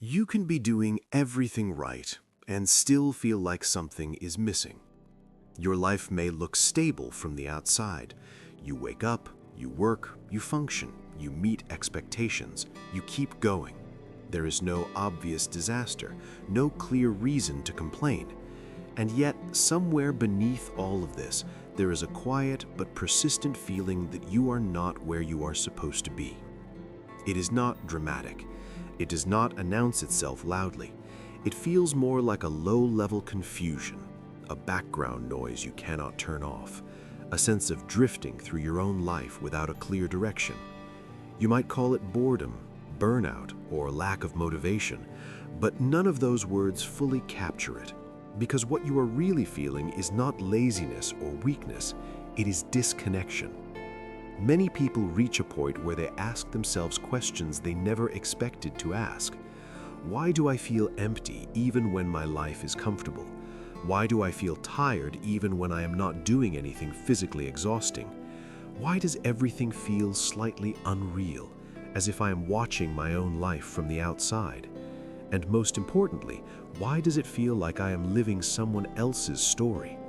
You can be doing everything right and still feel like something is missing. Your life may look stable from the outside. You wake up, you work, you function, you meet expectations, you keep going. There is no obvious disaster, no clear reason to complain. And yet, somewhere beneath all of this, there is a quiet but persistent feeling that you are not where you are supposed to be. It is not dramatic. It does not announce itself loudly. It feels more like a low-level confusion, a background noise you cannot turn off, a sense of drifting through your own life without a clear direction. You might call it boredom, burnout, or lack of motivation, but none of those words fully capture it, because what you are really feeling is not laziness or weakness, it is disconnection. Many people reach a point where they ask themselves questions they never expected to ask. Why do I feel empty even when my life is comfortable? Why do I feel tired even when I am not doing anything physically exhausting? Why does everything feel slightly unreal, as if I am watching my own life from the outside? And most importantly, why does it feel like I am living someone else's story?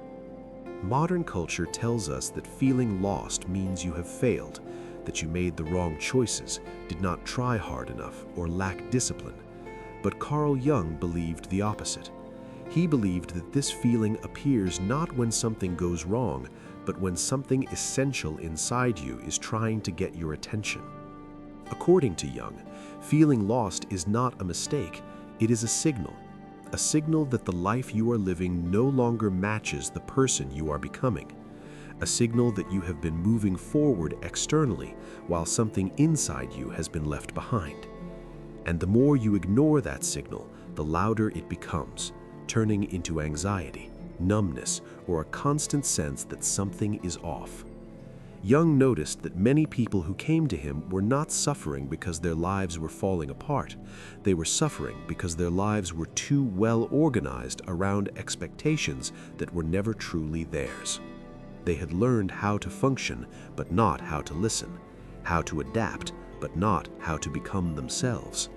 Modern culture tells us that feeling lost means you have failed, that you made the wrong choices, did not try hard enough, or lack discipline. But Carl Jung believed the opposite. He believed that this feeling appears not when something goes wrong, but when something essential inside you is trying to get your attention. According to Jung, feeling lost is not a mistake, it is a signal that the life you are living no longer matches the person you are becoming, a signal that you have been moving forward externally while something inside you has been left behind. And the more you ignore that signal, the louder it becomes, turning into anxiety, numbness, or a constant sense that something is off. Jung noticed that many people who came to him were not suffering because their lives were falling apart. They were suffering because their lives were too well organized around expectations that were never truly theirs. They had learned how to function, but not how to listen, how to adapt, but not how to become themselves.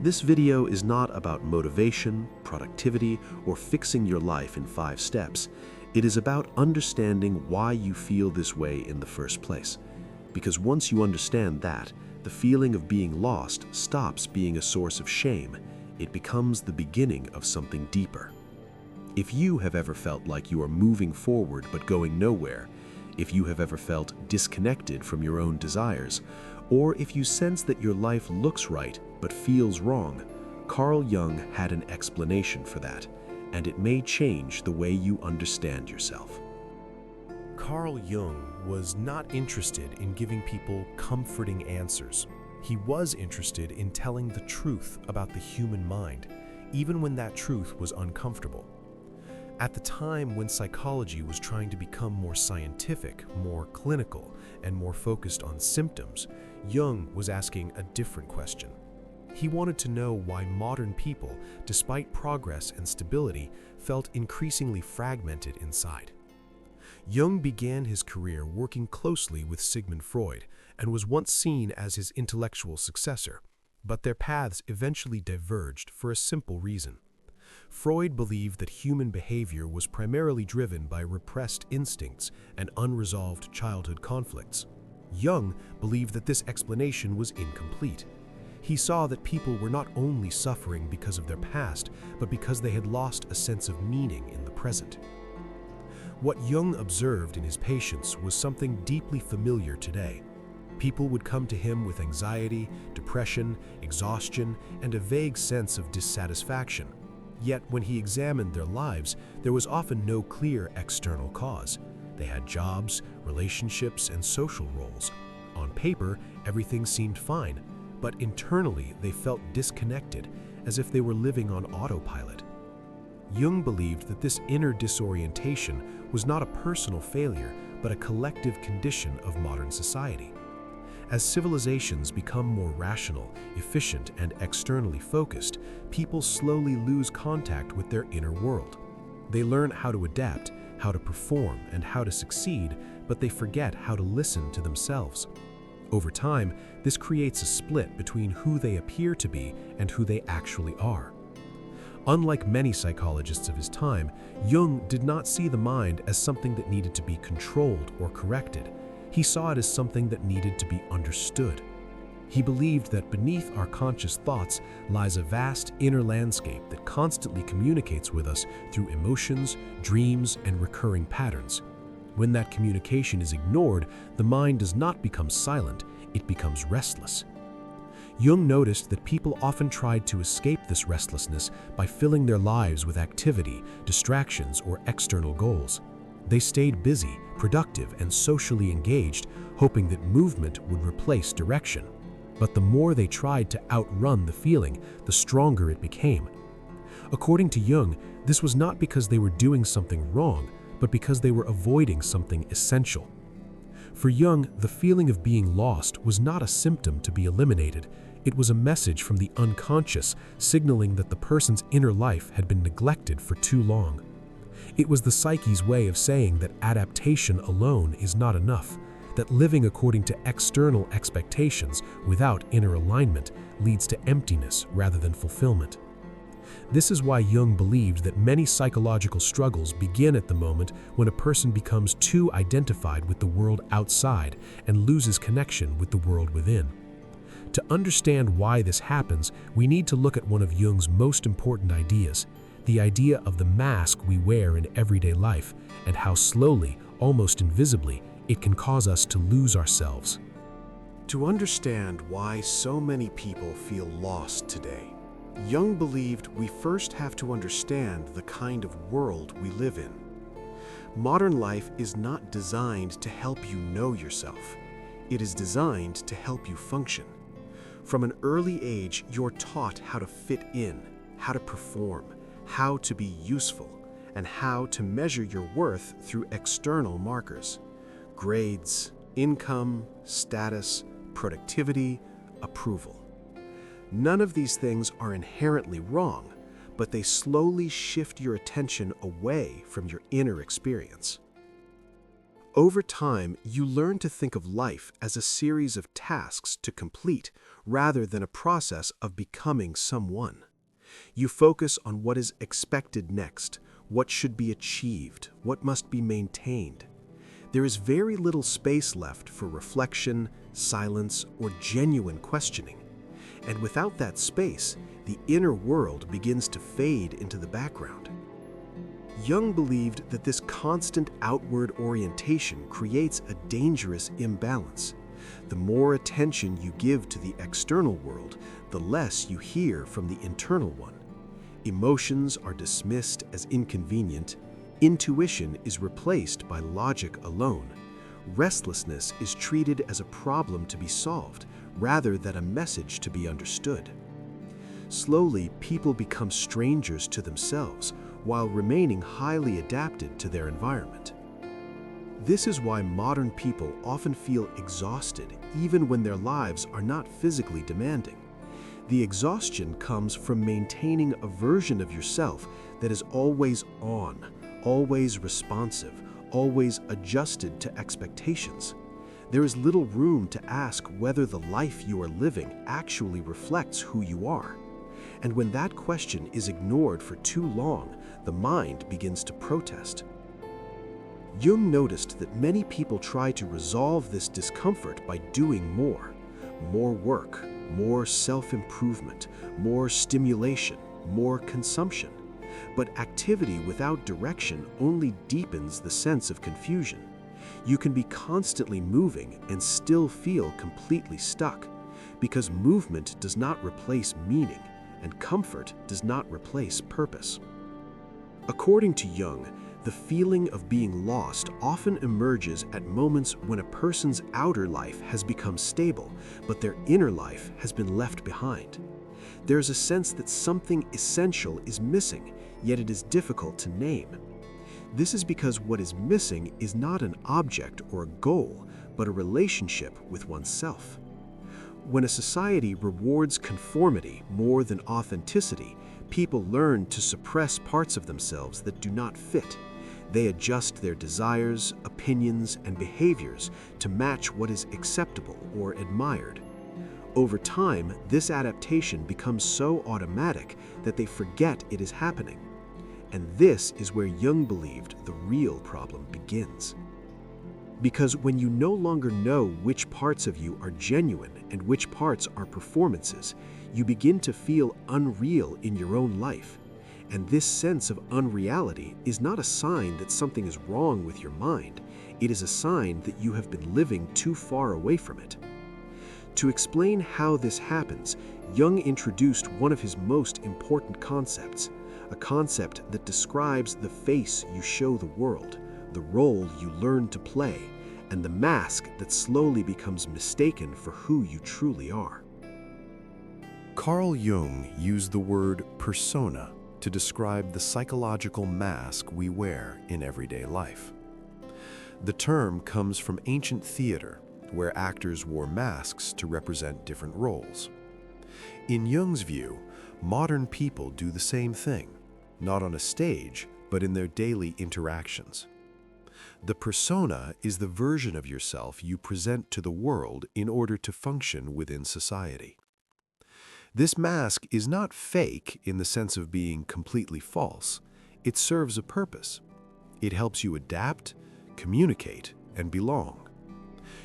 This video is not about motivation, productivity, or fixing your life in 5 steps. It is about understanding why you feel this way in the first place. Because once you understand that, the feeling of being lost stops being a source of shame. It becomes the beginning of something deeper. If you have ever felt like you are moving forward but going nowhere, if you have ever felt disconnected from your own desires, or if you sense that your life looks right but feels wrong, Carl Jung had an explanation for that, and it may change the way you understand yourself. Carl Jung was not interested in giving people comforting answers. He was interested in telling the truth about the human mind, even when that truth was uncomfortable. At the time when psychology was trying to become more scientific, more clinical, and more focused on symptoms, Jung was asking a different question. He wanted to know why modern people, despite progress and stability, felt increasingly fragmented inside. Jung began his career working closely with Sigmund Freud and was once seen as his intellectual successor, but their paths eventually diverged for a simple reason. Freud believed that human behavior was primarily driven by repressed instincts and unresolved childhood conflicts. Jung believed that this explanation was incomplete. He saw that people were not only suffering because of their past, but because they had lost a sense of meaning in the present. What Jung observed in his patients was something deeply familiar today. People would come to him with anxiety, depression, exhaustion, and a vague sense of dissatisfaction. Yet when he examined their lives, there was often no clear external cause. They had jobs, relationships, and social roles. On paper, everything seemed fine, but internally they felt disconnected, as if they were living on autopilot. Jung believed that this inner disorientation was not a personal failure, but a collective condition of modern society. As civilizations become more rational, efficient, and externally focused, people slowly lose contact with their inner world. They learn how to adapt, how to perform, and how to succeed, but they forget how to listen to themselves. Over time, this creates a split between who they appear to be and who they actually are. Unlike many psychologists of his time, Jung did not see the mind as something that needed to be controlled or corrected. He saw it as something that needed to be understood. He believed that beneath our conscious thoughts lies a vast inner landscape that constantly communicates with us through emotions, dreams, and recurring patterns. When that communication is ignored, the mind does not become silent, it becomes restless. Jung noticed that people often tried to escape this restlessness by filling their lives with activity, distractions, or external goals. They stayed busy, productive, and socially engaged, hoping that movement would replace direction. But the more they tried to outrun the feeling, the stronger it became. According to Jung, this was not because they were doing something wrong, but because they were avoiding something essential. For Jung, the feeling of being lost was not a symptom to be eliminated. It was a message from the unconscious, signaling that the person's inner life had been neglected for too long. It was the psyche's way of saying that adaptation alone is not enough, that living according to external expectations without inner alignment leads to emptiness rather than fulfillment. This is why Jung believed that many psychological struggles begin at the moment when a person becomes too identified with the world outside and loses connection with the world within. To understand why this happens, we need to look at one of Jung's most important ideas, the idea of the mask we wear in everyday life and how slowly, almost invisibly, it can cause us to lose ourselves. To understand why so many people feel lost today, Jung believed we first have to understand the kind of world we live in. Modern life is not designed to help you know yourself. It is designed to help you function. From an early age, you're taught how to fit in, how to perform, how to be useful, and how to measure your worth through external markers. Grades, income, status, productivity, approval. None of these things are inherently wrong, but they slowly shift your attention away from your inner experience. Over time, you learn to think of life as a series of tasks to complete rather than a process of becoming someone. You focus on what is expected next, what should be achieved, what must be maintained. There is very little space left for reflection, silence, or genuine questioning. And without that space, the inner world begins to fade into the background. Jung believed that this constant outward orientation creates a dangerous imbalance. The more attention you give to the external world, the less you hear from the internal one. Emotions are dismissed as inconvenient. Intuition is replaced by logic alone. Restlessness is treated as a problem to be solved, rather than a message to be understood. Slowly, people become strangers to themselves while remaining highly adapted to their environment. This is why modern people often feel exhausted even when their lives are not physically demanding. The exhaustion comes from maintaining a version of yourself that is always on, always responsive, always adjusted to expectations. There is little room to ask whether the life you are living actually reflects who you are. And when that question is ignored for too long, the mind begins to protest. Jung noticed that many people try to resolve this discomfort by doing more work, more self-improvement, more stimulation, more consumption. But activity without direction only deepens the sense of confusion. You can be constantly moving and still feel completely stuck, because movement does not replace meaning, and comfort does not replace purpose. According to Jung, the feeling of being lost often emerges at moments when a person's outer life has become stable, but their inner life has been left behind. There's a sense that something essential is missing, yet it is difficult to name. This is because what is missing is not an object or a goal, but a relationship with oneself. When a society rewards conformity more than authenticity, people learn to suppress parts of themselves that do not fit. They adjust their desires, opinions, and behaviors to match what is acceptable or admired. Over time, this adaptation becomes so automatic that they forget it is happening. And this is where Jung believed the real problem begins. Because when you no longer know which parts of you are genuine and which parts are performances, you begin to feel unreal in your own life. And this sense of unreality is not a sign that something is wrong with your mind. It is a sign that you have been living too far away from it. To explain how this happens, Jung introduced one of his most important concepts, a concept that describes the face you show the world, the role you learn to play, and the mask that slowly becomes mistaken for who you truly are. Carl Jung used the word persona to describe the psychological mask we wear in everyday life. The term comes from ancient theater, where actors wore masks to represent different roles. In Jung's view, modern people do the same thing, not on a stage, but in their daily interactions. The persona is the version of yourself you present to the world in order to function within society. This mask is not fake in the sense of being completely false. It serves a purpose. It helps you adapt, communicate, and belong.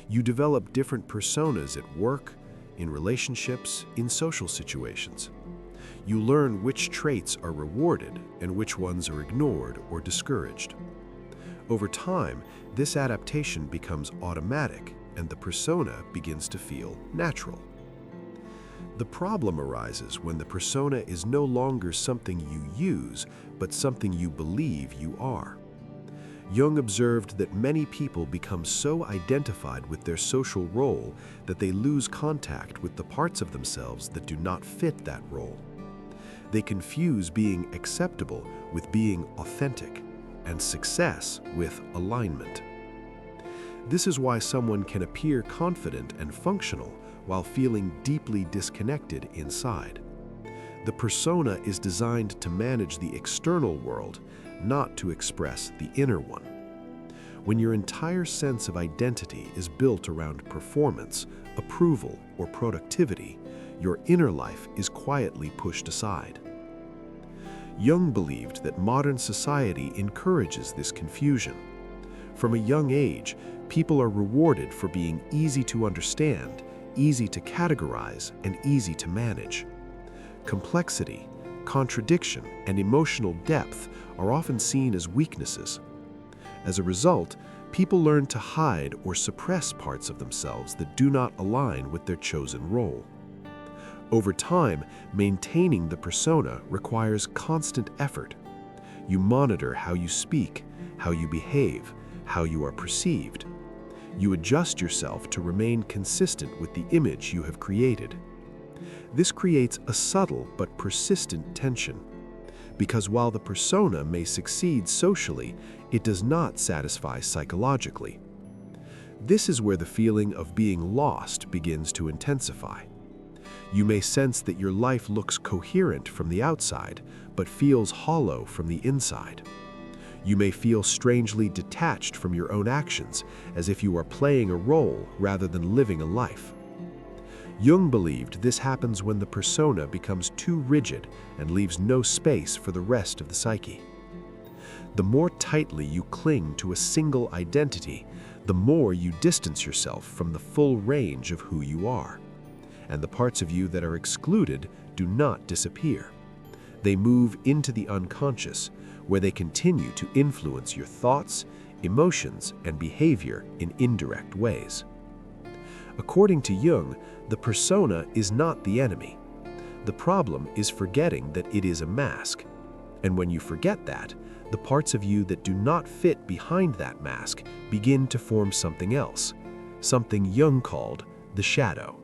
You develop different personas at work, in relationships, in social situations. You learn which traits are rewarded and which ones are ignored or discouraged. Over time, this adaptation becomes automatic and the persona begins to feel natural. The problem arises when the persona is no longer something you use, but something you believe you are. Jung observed that many people become so identified with their social role that they lose contact with the parts of themselves that do not fit that role. They confuse being acceptable with being authentic, and success with alignment. This is why someone can appear confident and functional while feeling deeply disconnected inside. The persona is designed to manage the external world, not to express the inner one. When your entire sense of identity is built around performance, approval, or productivity, your inner life is quietly pushed aside. Jung believed that modern society encourages this confusion. From a young age, people are rewarded for being easy to understand, easy to categorize, and easy to manage. Complexity, contradiction, and emotional depth are often seen as weaknesses. As a result, people learn to hide or suppress parts of themselves that do not align with their chosen role. Over time, maintaining the persona requires constant effort. You monitor how you speak, how you behave, how you are perceived. You adjust yourself to remain consistent with the image you have created. This creates a subtle but persistent tension, because while the persona may succeed socially, it does not satisfy psychologically. This is where the feeling of being lost begins to intensify. You may sense that your life looks coherent from the outside, but feels hollow from the inside. You may feel strangely detached from your own actions, as if you are playing a role rather than living a life. Jung believed this happens when the persona becomes too rigid and leaves no space for the rest of the psyche. The more tightly you cling to a single identity, the more you distance yourself from the full range of who you are. And the parts of you that are excluded do not disappear. They move into the unconscious, where they continue to influence your thoughts, emotions, and behavior in indirect ways. According to Jung, the persona is not the enemy. The problem is forgetting that it is a mask. And when you forget that, the parts of you that do not fit behind that mask begin to form something else, something Jung called the shadow.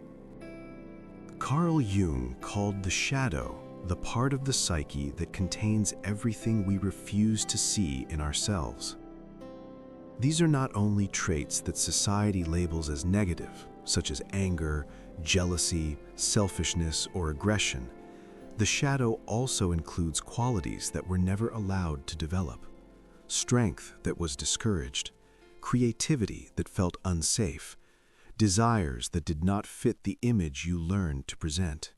Carl Jung called the shadow the part of the psyche that contains everything we refuse to see in ourselves. These are not only traits that society labels as negative, such as anger, jealousy, selfishness, or aggression. The shadow also includes qualities that were never allowed to develop. strength that was discouraged, creativity that felt unsafe, desires that did not fit the image you learned to present.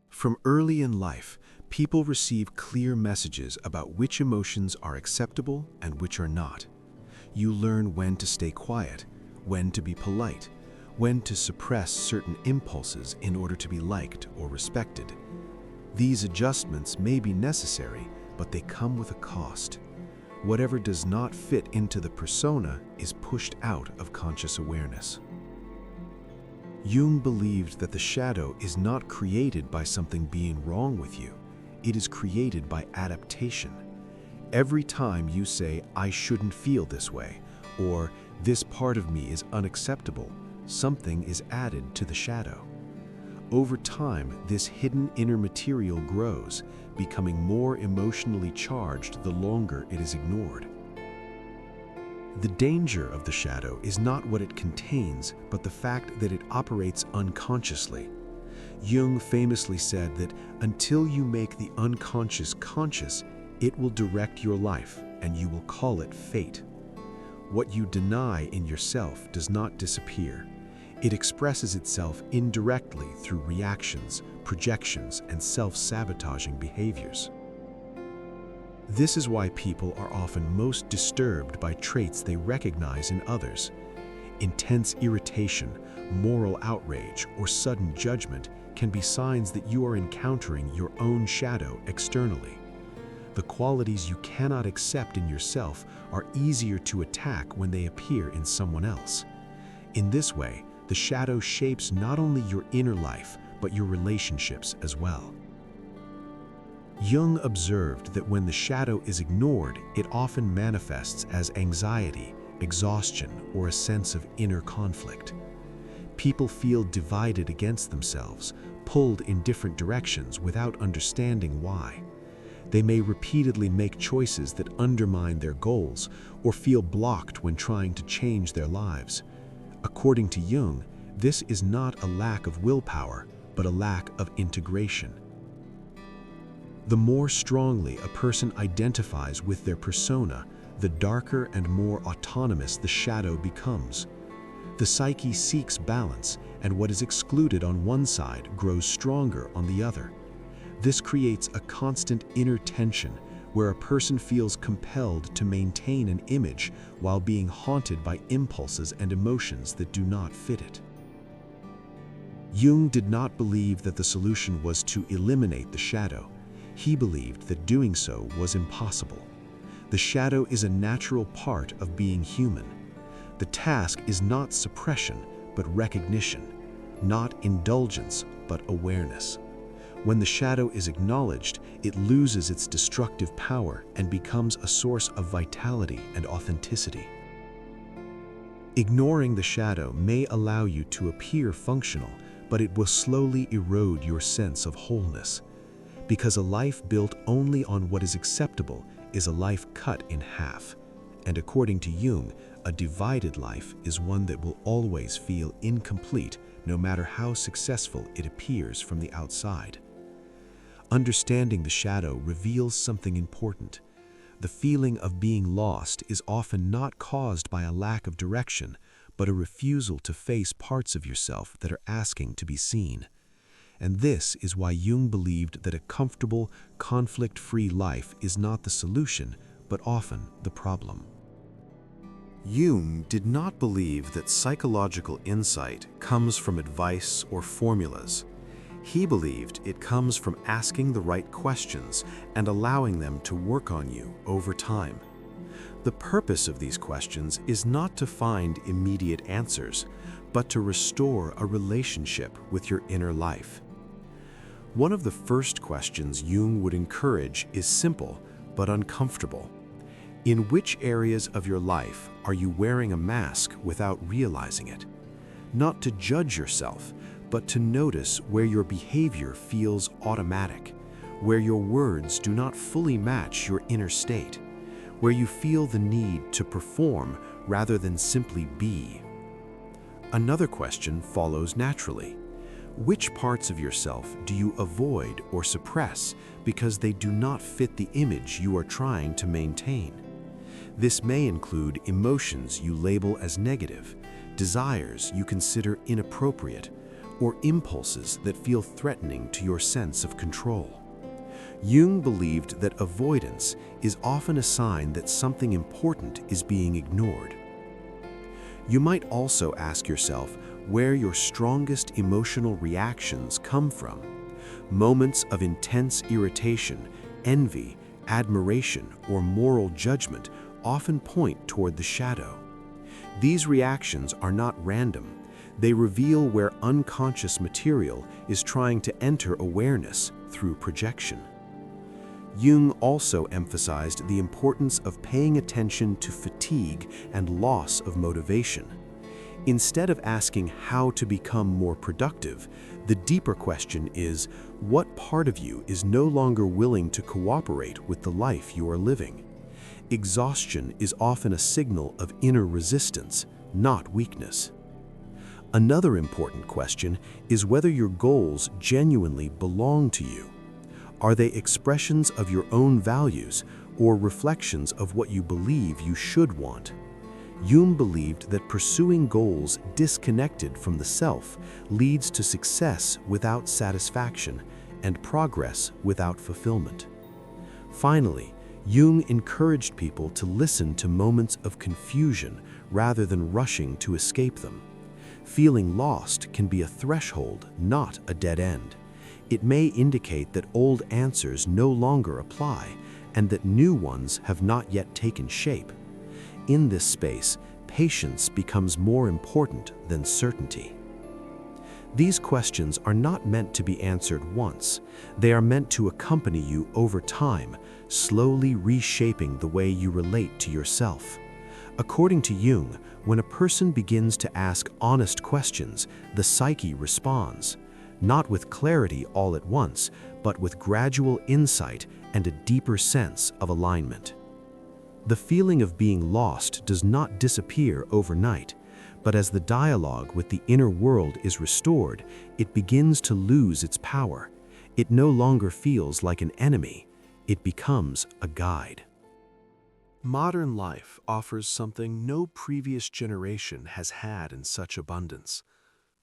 From early in life, people receive clear messages about which emotions are acceptable and which are not. You learn when to stay quiet, when to be polite, when to suppress certain impulses in order to be liked or respected. These adjustments may be necessary, but they come with a cost. Whatever does not fit into the persona is pushed out of conscious awareness. Jung believed that the shadow is not created by something being wrong with you. It is created by adaptation. Every time you say, "I shouldn't feel this way," or "this part of me is unacceptable," something is added to the shadow. Over time, this hidden inner material grows, becoming more emotionally charged the longer it is ignored. The danger of the shadow is not what it contains, but the fact that it operates unconsciously. Jung famously said that until you make the unconscious conscious, it will direct your life, and you will call it fate. What you deny in yourself does not disappear. It expresses itself indirectly through reactions, projections, and self-sabotaging behaviors. This is why people are often most disturbed by traits they recognize in others. Intense irritation, moral outrage, or sudden judgment can be signs that you are encountering your own shadow externally. The qualities you cannot accept in yourself are easier to attack when they appear in someone else. In this way, the shadow shapes not only your inner life, but your relationships as well. Jung observed that when the shadow is ignored, it often manifests as anxiety, exhaustion, or a sense of inner conflict. People feel divided against themselves, pulled in different directions without understanding why. They may repeatedly make choices that undermine their goals or feel blocked when trying to change their lives. According to Jung, this is not a lack of willpower, but a lack of integration. The more strongly a person identifies with their persona, the darker and more autonomous the shadow becomes. The psyche seeks balance, and what is excluded on one side grows stronger on the other. This creates a constant inner tension where a person feels compelled to maintain an image while being haunted by impulses and emotions that do not fit it. Jung did not believe that the solution was to eliminate the shadow. He believed that doing so was impossible. The shadow is a natural part of being human. The task is not suppression, but recognition, not indulgence, but awareness. When the shadow is acknowledged, it loses its destructive power and becomes a source of vitality and authenticity. Ignoring the shadow may allow you to appear functional, but it will slowly erode your sense of wholeness. Because a life built only on what is acceptable is a life cut in half. And according to Jung, a divided life is one that will always feel incomplete, no matter how successful it appears from the outside. Understanding the shadow reveals something important. The feeling of being lost is often not caused by a lack of direction, but a refusal to face parts of yourself that are asking to be seen. And this is why Jung believed that a comfortable, conflict-free life is not the solution, but often the problem. Jung did not believe that psychological insight comes from advice or formulas. He believed it comes from asking the right questions and allowing them to work on you over time. The purpose of these questions is not to find immediate answers, but to restore a relationship with your inner life. One of the first questions Jung would encourage is simple but uncomfortable. In which areas of your life are you wearing a mask without realizing it? Not to judge yourself, but to notice where your behavior feels automatic, where your words do not fully match your inner state, where you feel the need to perform rather than simply be. Another question follows naturally. Which parts of yourself do you avoid or suppress because they do not fit the image you are trying to maintain? This may include emotions you label as negative, desires you consider inappropriate, or impulses that feel threatening to your sense of control. Jung believed that avoidance is often a sign that something important is being ignored. You might also ask yourself where your strongest emotional reactions come from. Moments of intense irritation, envy, admiration, or moral judgment often point toward the shadow. These reactions are not random. They reveal where unconscious material is trying to enter awareness through projection. Jung also emphasized the importance of paying attention to fatigue and loss of motivation. Instead of asking how to become more productive, the deeper question is, what part of you is no longer willing to cooperate with the life you are living? Exhaustion is often a signal of inner resistance, not weakness. Another important question is whether your goals genuinely belong to you. Are they expressions of your own values or reflections of what you believe you should want? Jung believed that pursuing goals disconnected from the self leads to success without satisfaction and progress without fulfillment. Finally, Jung encouraged people to listen to moments of confusion rather than rushing to escape them. Feeling lost can be a threshold, not a dead end. It may indicate that old answers no longer apply and that new ones have not yet taken shape. In this space, patience becomes more important than certainty. These questions are not meant to be answered once. They are meant to accompany you over time, slowly reshaping the way you relate to yourself. According to Jung, when a person begins to ask honest questions, the psyche responds, not with clarity all at once, but with gradual insight and a deeper sense of alignment. The feeling of being lost does not disappear overnight, but as the dialogue with the inner world is restored, it begins to lose its power. It no longer feels like an enemy. It becomes a guide. Modern life offers something no previous generation has had in such abundance: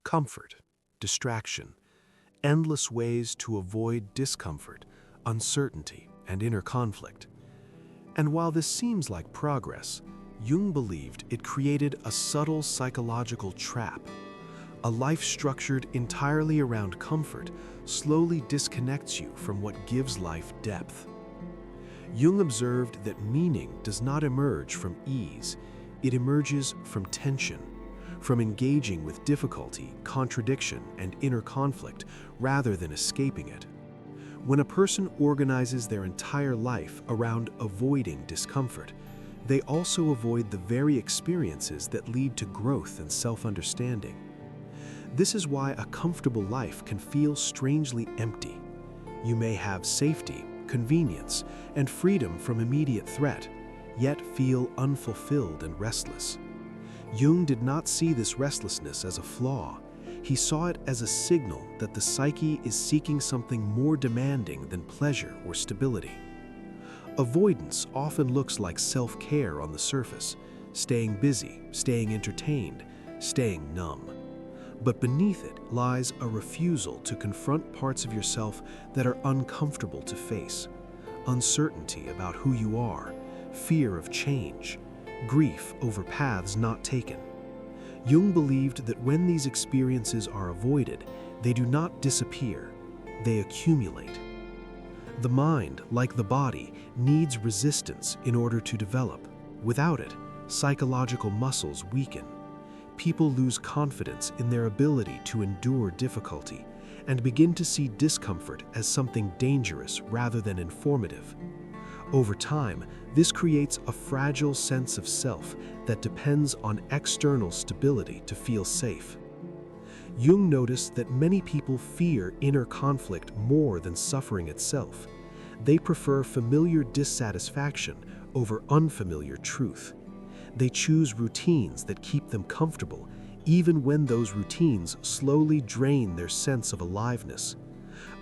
comfort, distraction, endless ways to avoid discomfort, uncertainty, and inner conflict. And while this seems like progress, Jung believed it created a subtle psychological trap. A life structured entirely around comfort slowly disconnects you from what gives life depth. Jung observed that meaning does not emerge from ease, it emerges from tension, from engaging with difficulty, contradiction, and inner conflict rather than escaping it. When a person organizes their entire life around avoiding discomfort, they also avoid the very experiences that lead to growth and self-understanding. This is why a comfortable life can feel strangely empty. You may have safety, convenience, and freedom from immediate threat, yet feel unfulfilled and restless. Jung did not see this restlessness as a flaw. He saw it as a signal that the psyche is seeking something more demanding than pleasure or stability. Avoidance often looks like self-care on the surface, staying busy, staying entertained, staying numb. But beneath it lies a refusal to confront parts of yourself that are uncomfortable to face: uncertainty about who you are, fear of change, grief over paths not taken. Jung believed that when these experiences are avoided, they do not disappear, they accumulate. The mind, like the body, needs resistance in order to develop. Without it, psychological muscles weaken. People lose confidence in their ability to endure difficulty and begin to see discomfort as something dangerous rather than informative. Over time, this creates a fragile sense of self that depends on external stability to feel safe. Jung noticed that many people fear inner conflict more than suffering itself. They prefer familiar dissatisfaction over unfamiliar truth. They choose routines that keep them comfortable, even when those routines slowly drain their sense of aliveness.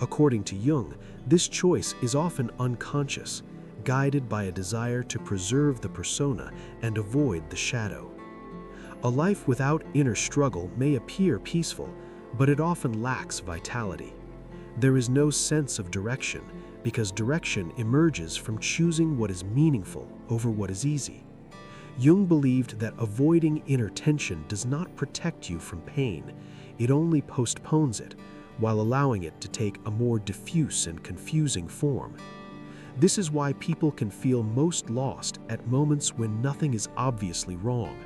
According to Jung, this choice is often unconscious, guided by a desire to preserve the persona and avoid the shadow. A life without inner struggle may appear peaceful, but it often lacks vitality. There is no sense of direction, because direction emerges from choosing what is meaningful over what is easy. Jung believed that avoiding inner tension does not protect you from pain, it only postpones it, while allowing it to take a more diffuse and confusing form. This is why people can feel most lost at moments when nothing is obviously wrong.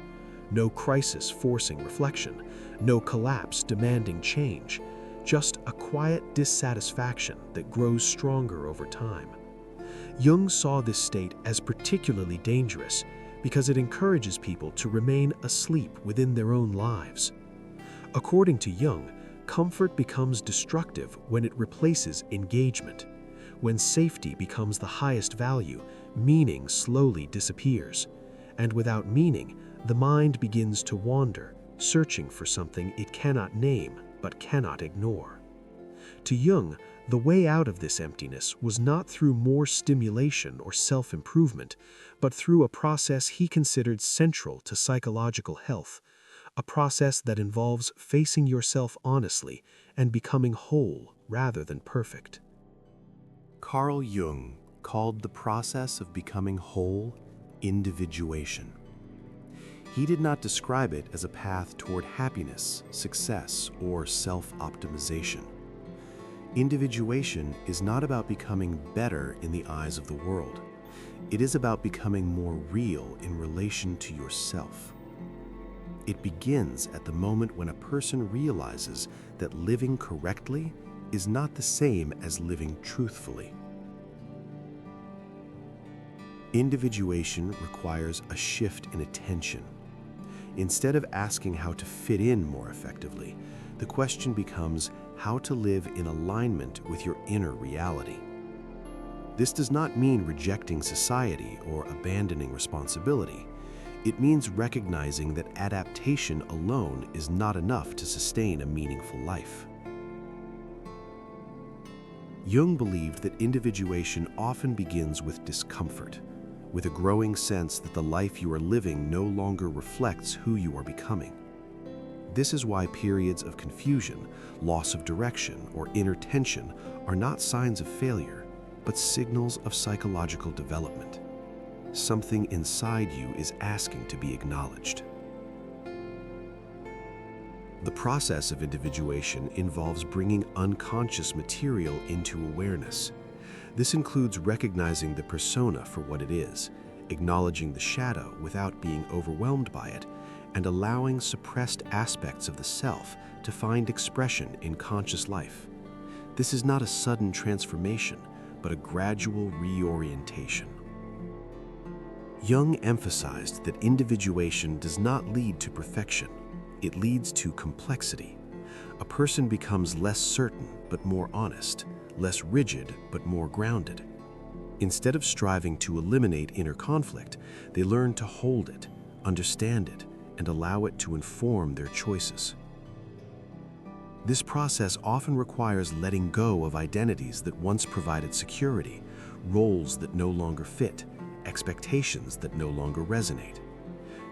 No crisis forcing reflection, no collapse demanding change, just a quiet dissatisfaction that grows stronger over time. Jung saw this state as particularly dangerous because it encourages people to remain asleep within their own lives. According to Jung, comfort becomes destructive when it replaces engagement. When safety becomes the highest value, meaning slowly disappears. And without meaning, the mind begins to wander, searching for something it cannot name but cannot ignore. To Jung, the way out of this emptiness was not through more stimulation or self-improvement, but through a process he considered central to psychological health, a process that involves facing yourself honestly and becoming whole rather than perfect. Carl Jung called the process of becoming whole individuation. He did not describe it as a path toward happiness, success, or self-optimization. Individuation is not about becoming better in the eyes of the world. It is about becoming more real in relation to yourself. It begins at the moment when a person realizes that living correctly is not the same as living truthfully. Individuation requires a shift in attention. Instead of asking how to fit in more effectively, the question becomes how to live in alignment with your inner reality. This does not mean rejecting society or abandoning responsibility. It means recognizing that adaptation alone is not enough to sustain a meaningful life. Jung believed that individuation often begins with discomfort, with a growing sense that the life you are living no longer reflects who you are becoming. This is why periods of confusion, loss of direction, or inner tension are not signs of failure, but signals of psychological development. Something inside you is asking to be acknowledged. The process of individuation involves bringing unconscious material into awareness. This includes recognizing the persona for what it is, acknowledging the shadow without being overwhelmed by it, and allowing suppressed aspects of the self to find expression in conscious life. This is not a sudden transformation, but a gradual reorientation. Jung emphasized that individuation does not lead to perfection. It leads to complexity. A person becomes less certain but more honest, less rigid but more grounded. Instead of striving to eliminate inner conflict, they learn to hold it, understand it, and allow it to inform their choices. This process often requires letting go of identities that once provided security, roles that no longer fit, expectations that no longer resonate.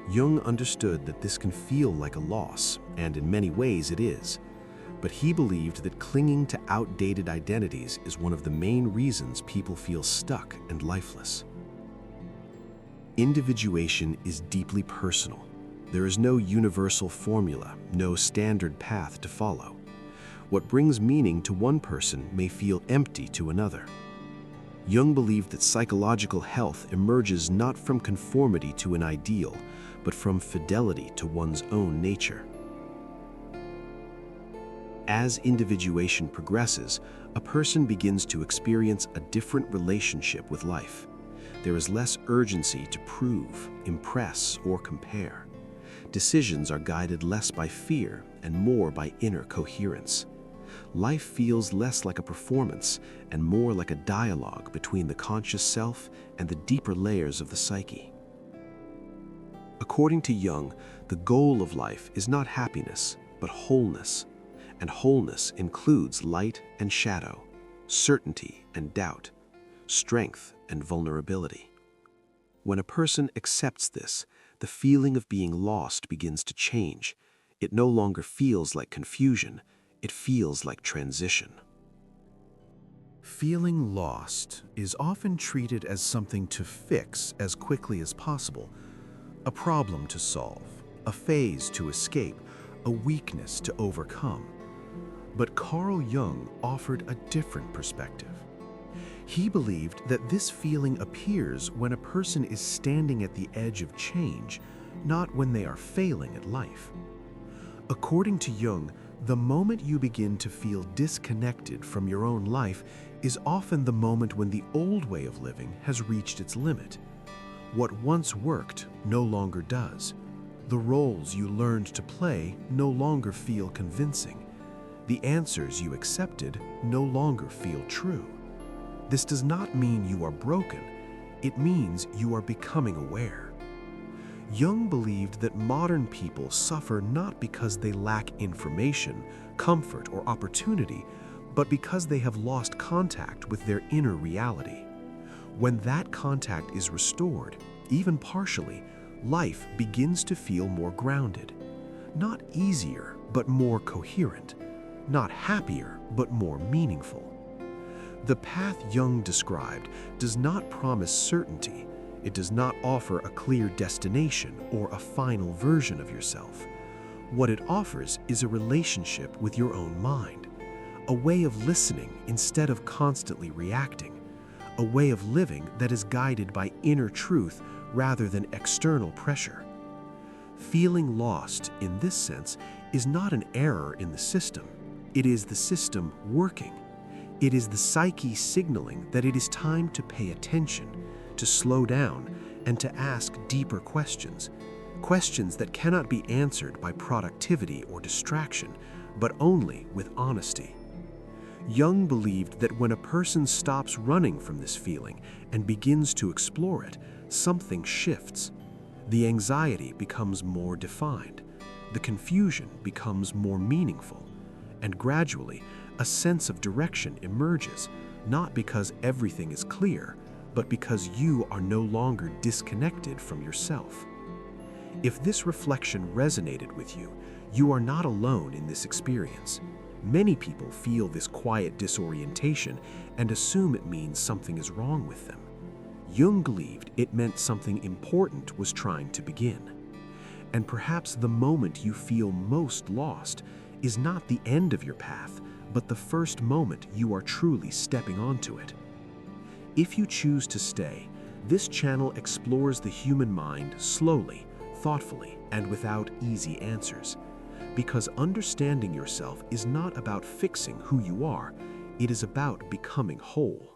Jung understood that this can feel like a loss, and in many ways it is. But he believed that clinging to outdated identities is one of the main reasons people feel stuck and lifeless. Individuation is deeply personal. There is no universal formula, no standard path to follow. What brings meaning to one person may feel empty to another. Jung believed that psychological health emerges not from conformity to an ideal, but from fidelity to one's own nature. As individuation progresses, a person begins to experience a different relationship with life. There is less urgency to prove, impress, or compare. Decisions are guided less by fear and more by inner coherence. Life feels less like a performance and more like a dialogue between the conscious self and the deeper layers of the psyche. According to Jung, the The goal of life is not happiness, but wholeness. And wholeness includes light and shadow, certainty and doubt, strength and vulnerability. When a person accepts this, the feeling of being lost begins to change. It no longer feels like confusion, it feels like transition. Feeling lost is often treated as something to fix as quickly as possible, a problem to solve, a phase to escape, a weakness to overcome. But Carl Jung offered a different perspective. He believed that this feeling appears when a person is standing at the edge of change, not when they are failing at life. According to Jung, the moment you begin to feel disconnected from your own life is often the moment when the old way of living has reached its limit. What once worked no longer does. The roles you learned to play no longer feel convincing. The answers you accepted no longer feel true. This does not mean you are broken. It means you are becoming aware. Jung believed that modern people suffer not because they lack information, comfort, or opportunity, but because they have lost contact with their inner reality. When that contact is restored, even partially, life begins to feel more grounded. Not easier, but more coherent. Not happier, but more meaningful. The path Jung described does not promise certainty. It does not offer a clear destination or a final version of yourself. What it offers is a relationship with your own mind, a way of listening instead of constantly reacting, a way of living that is guided by inner truth rather than external pressure. Feeling lost, in this sense, is not an error in the system. It is the system working. It is the psyche signaling that it is time to pay attention, to slow down, and to ask deeper questions. Questions that cannot be answered by productivity or distraction, but only with honesty. Jung believed that when a person stops running from this feeling and begins to explore it, something shifts. The anxiety becomes more defined. The confusion becomes more meaningful. And gradually, a sense of direction emerges, not because everything is clear, but because you are no longer disconnected from yourself. If this reflection resonated with you, you are not alone in this experience. Many people feel this quiet disorientation and assume it means something is wrong with them. Jung believed it meant something important was trying to begin. And perhaps the moment you feel most lost is not the end of your path, but the first moment you are truly stepping onto it. If you choose to stay, this channel explores the human mind slowly, thoughtfully, and without easy answers. Because understanding yourself is not about fixing who you are, it is about becoming whole.